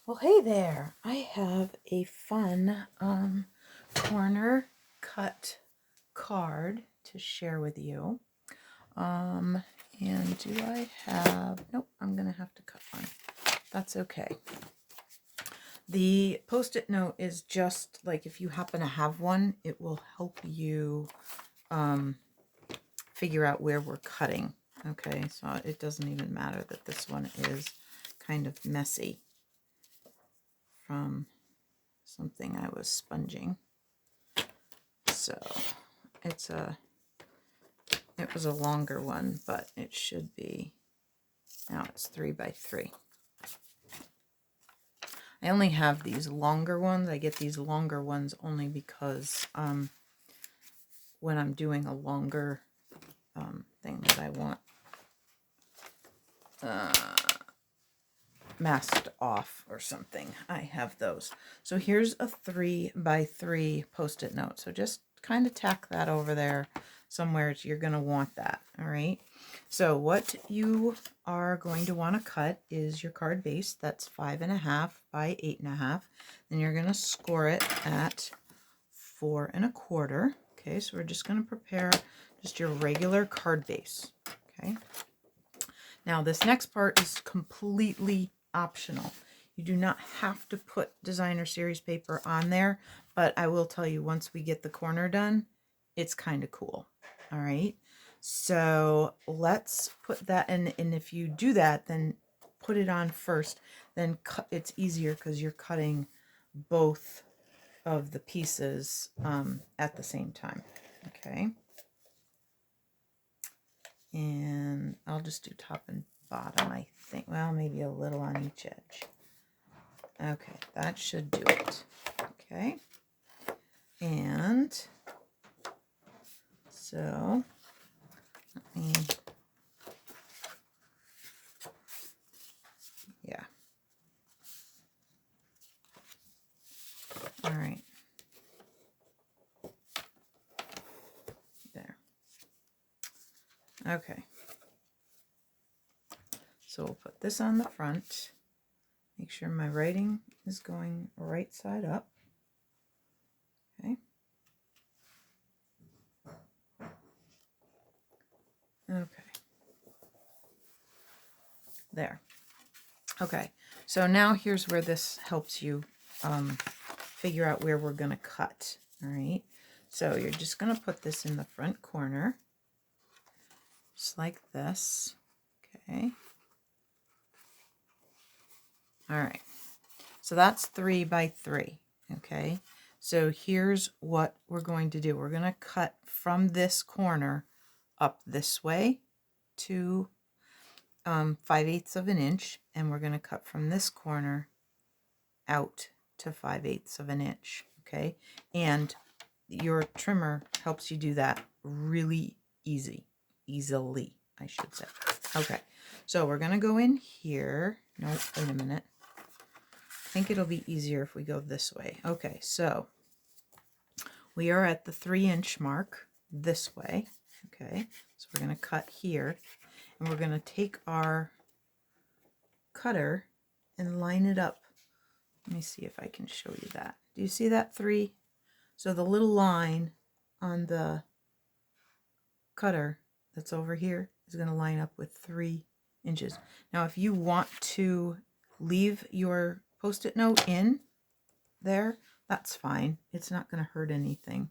Well, hey there. I have a fun corner cut card to share with you. And do I have, nope, I'm going to have to cut one. That's okay. The Post-it note is just like if you happen to have one, it will help you figure out where we're cutting. Okay, so it doesn't even matter that this one is kind of messy from something I was sponging. So it was a longer one, but it should be, now it's 3 by 3. I only have these longer ones. I get these longer ones only because when I'm doing a longer thing that I want masked off or something, I have those. So here's a 3 by 3 Post-it note. So just kind of tack that over there somewhere. You're going to want that. All right. So what you are going to want to cut is your card base. That's 5.5 by 8.5. Then you're going to score it at 4 1/4. Okay. So we're just going to prepare just your regular card base. Okay. Now this next part is completely optional. You do not have to put designer series paper on there, but I will tell you, once we get the corner done, it's kind of cool. All right, so let's put that in, and if you do that, then put it on first, then cut. It's easier because you're cutting both of the pieces at the same time. Okay, and I'll just do top and bottom, I think. Well, maybe a little on each edge. Okay, that should do it. Okay, and so let me, yeah. All right. There. Okay. So we'll put this on the front. Make sure my writing is going right side up. Okay. Okay. There. Okay. So now here's where this helps you figure out where we're going to cut. All right. So you're just going to put this in the front corner, just like this. Okay. All right. So that's 3 by 3. Okay. So here's what we're going to do. We're going to cut from this corner up this way to 5/8 of an inch, and we're going to cut from this corner out to 5/8 of an inch. Okay. And your trimmer helps you do that really easily, I should say. Okay. So we're going to go in here. No, wait a minute. I think it'll be easier if we go this way. Okay, so we are at the 3-inch mark this way. Okay, so we're going to cut here, and we're going to take our cutter and line it up. Let me see if I can show you that. Do you see that 3? So the little line on the cutter that's over here is going to line up with 3 inches. Now, if you want to leave your Post-it note in there, that's fine. It's not going to hurt anything.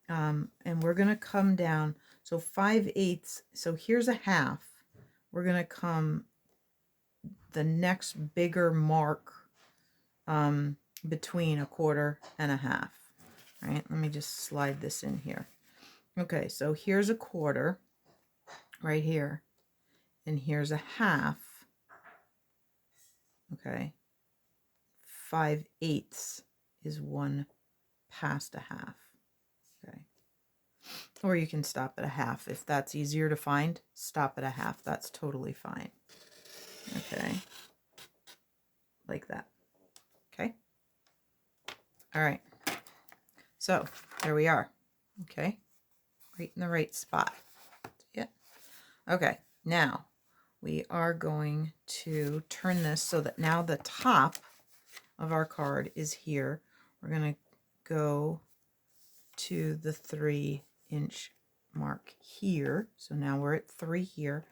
And we're going to come down. So 5/8. So here's a half. We're going to come the next bigger mark between 1/4 and a half. All right, let me just slide this in here. Okay, so here's 1/4 right here, and here's a half. Okay, 5/8 is 1 past a half. Okay, or you can stop at a half if that's easier to find. Stop at a half. That's totally fine. Okay, like that. Okay. All right. So there we are. Okay, right in the right spot. See it? Okay. Now we are going to turn this so that now the top of our card is here. We're going to go to the 3-inch mark here. So now we're at 3 here.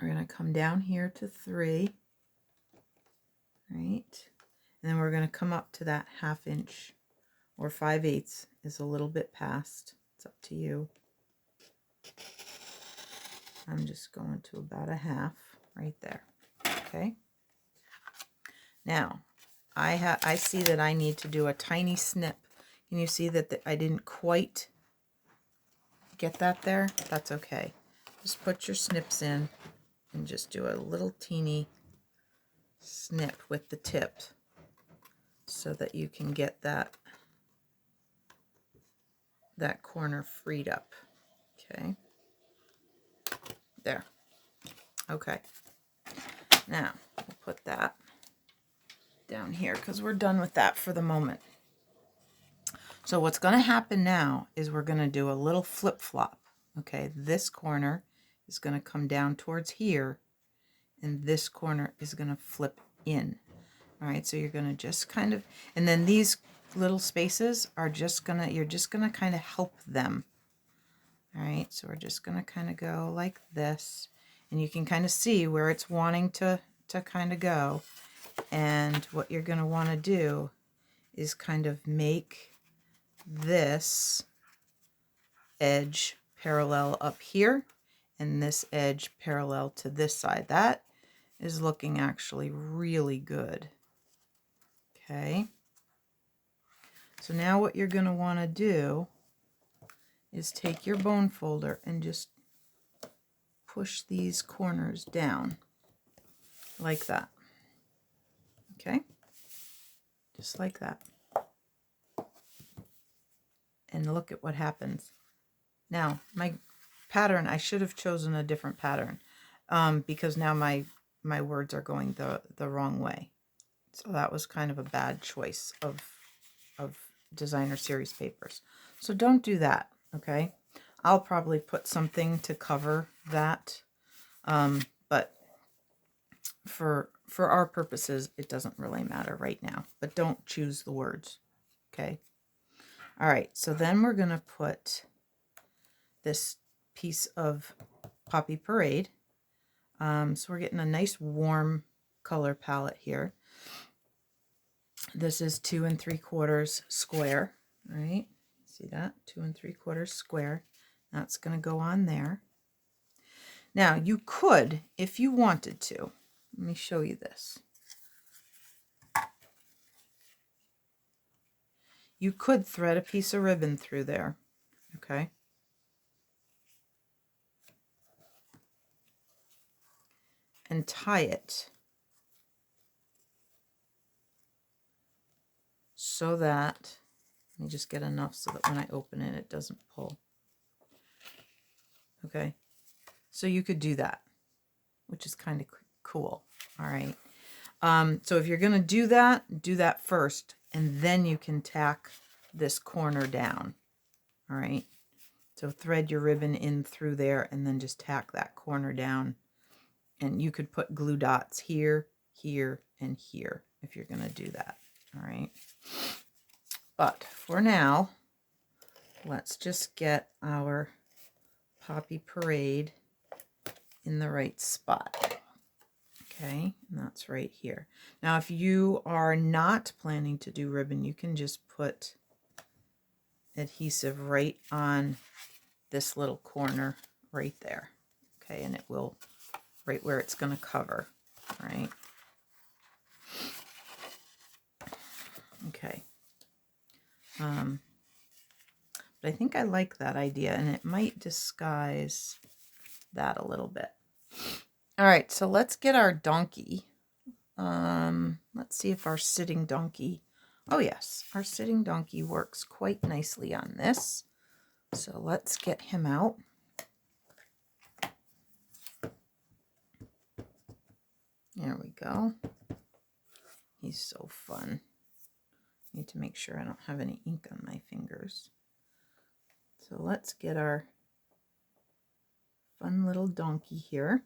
We're going to come down here to 3, right? And then we're going to come up to that 1/2 inch, or 5/8 is a little bit past. It's up to you. I'm just going to about 1/2 right there. Okay. Now, I see that I need to do a tiny snip. Can you see that I didn't quite get that there? That's okay. Just put your snips in and just do a little teeny snip with the tip so that you can get that corner freed up. Okay. There. Okay. Now, we'll put that down here because we're done with that for the moment. So what's going to happen now is we're going to do a little flip-flop. Okay, this corner is going to come down towards here, and this corner is going to flip in. All right, so you're going to just kind of, and then these little spaces are just going to, you're just going to kind of help them. All right, so we're just going to kind of go like this, and you can kind of see where it's wanting to kind of go. And what you're going to want to do is kind of make this edge parallel up here and this edge parallel to this side. That is looking actually really good. Okay. So now what you're going to want to do is take your bone folder and just push these corners down like that. Okay. Just like that. And look at what happens. Now, my pattern, I should have chosen a different pattern because now my words are going the wrong way. So that was kind of a bad choice of designer series papers. So don't do that, okay? I'll probably put something to cover that, but for our purposes, it doesn't really matter right now. But don't choose the words, okay? All right, so then we're going to put this piece of Poppy Parade. So we're getting a nice warm color palette here. This is 2 3/4 square, right? See that? 2 3/4 square. That's going to go on there. Now you could, if you wanted to, let me show you this. You could thread a piece of ribbon through there, okay? And tie it so that, let me just get enough so that when I open it, it doesn't pull. Okay, so you could do that, which is kind of cool. All right. So if you're going to do that first, and then you can tack this corner down. All right. So thread your ribbon in through there and then just tack that corner down. And you could put glue dots here, here, and here if you're going to do that. All right. But for now, let's just get our Poppy Parade in the right spot. Okay, and that's right here. Now, if you are not planning to do ribbon, you can just put adhesive right on this little corner right there. Okay, and it will, right where it's going to cover, right? Okay. But I think I like that idea, and it might disguise that a little bit. All right, so let's get our donkey. Let's see if our sitting donkey, oh yes, our sitting donkey works quite nicely on this. So let's get him out. There we go. He's so fun. Need to make sure I don't have any ink on my fingers. So let's get our fun little donkey here.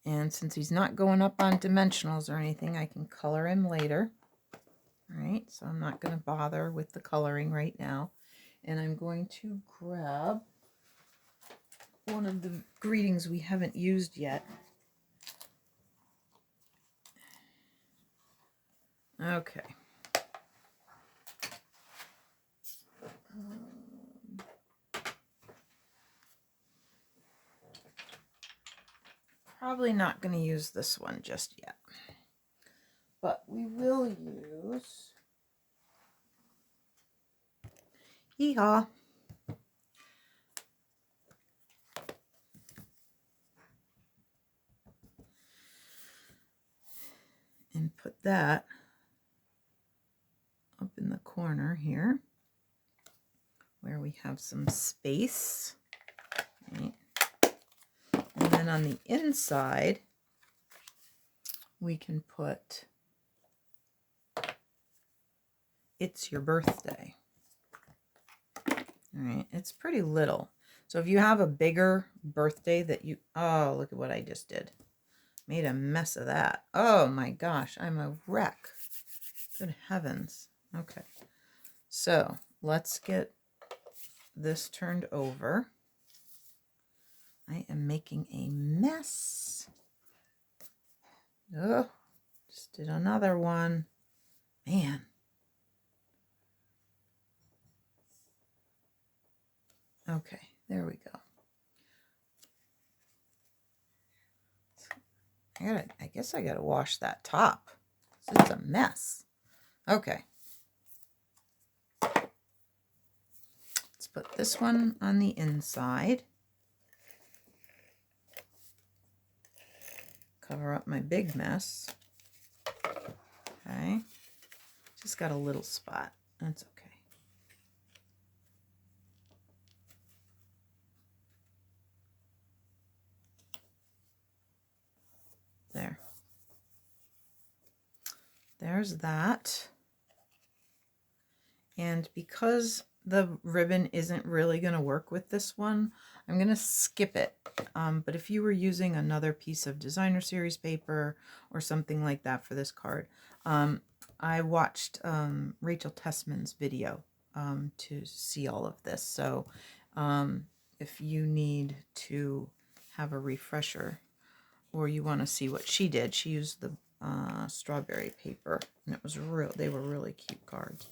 And since he's not going up on dimensionals or anything, I can color him later. All right, so I'm not going to bother with the coloring right now. And I'm going to grab one of the greetings we haven't used yet. Okay. Probably not going to use this one just yet, but we will use Hee-haw. And put that up in the corner here where we have some space. Right. And then on the inside, we can put "It's Your Birthday." All right, it's pretty little. So if you have a bigger birthday that you, oh, look at what I just did. Made a mess of that. Oh my gosh, I'm a wreck. Good heavens. Okay, so let's get this turned over. I am making a mess. Oh, just did another one. Man. Okay, there we go. I guess I gotta wash that top. It's a mess. Okay. Let's put this one on the inside. Cover up my big mess. Okay. Just got a little spot. That's okay. There. There's that. And because the ribbon isn't really going to work with this one, I'm going to skip it. But if you were using another piece of designer series paper or something like that for this card, I watched Rachel Tessman's video to see all of this. So if you need to have a refresher or you want to see what she did, she used the strawberry paper, and it was they were really cute cards.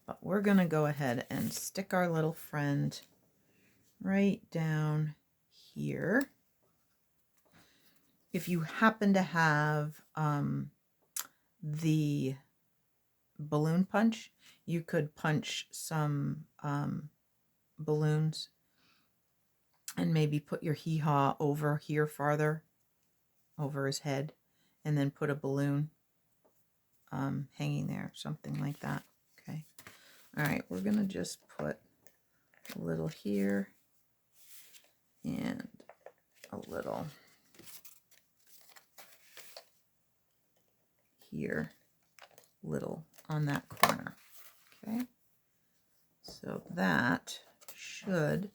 But we're going to go ahead and stick our little friend right down here. If you happen to have the balloon punch, you could punch some balloons and maybe put your hee-haw over here farther, over his head, and then put a balloon hanging there, something like that. Okay. All right, we're going to just put a little here and a little here, little on that corner. Okay, so that should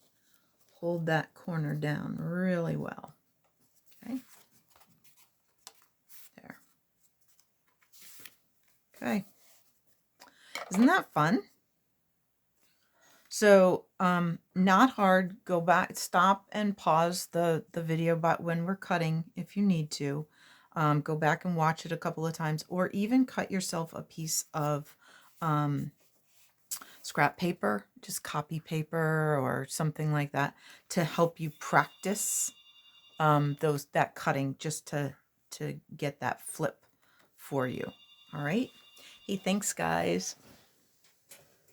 hold that corner down really well. Okay, there. Okay, isn't that fun? So not hard. Go back, stop and pause the video but when we're cutting if you need to. Go back and watch it a couple of times, or even cut yourself a piece of scrap paper, just copy paper or something like that, to help you practice that cutting, just to get that flip for you. All right. Hey, thanks guys.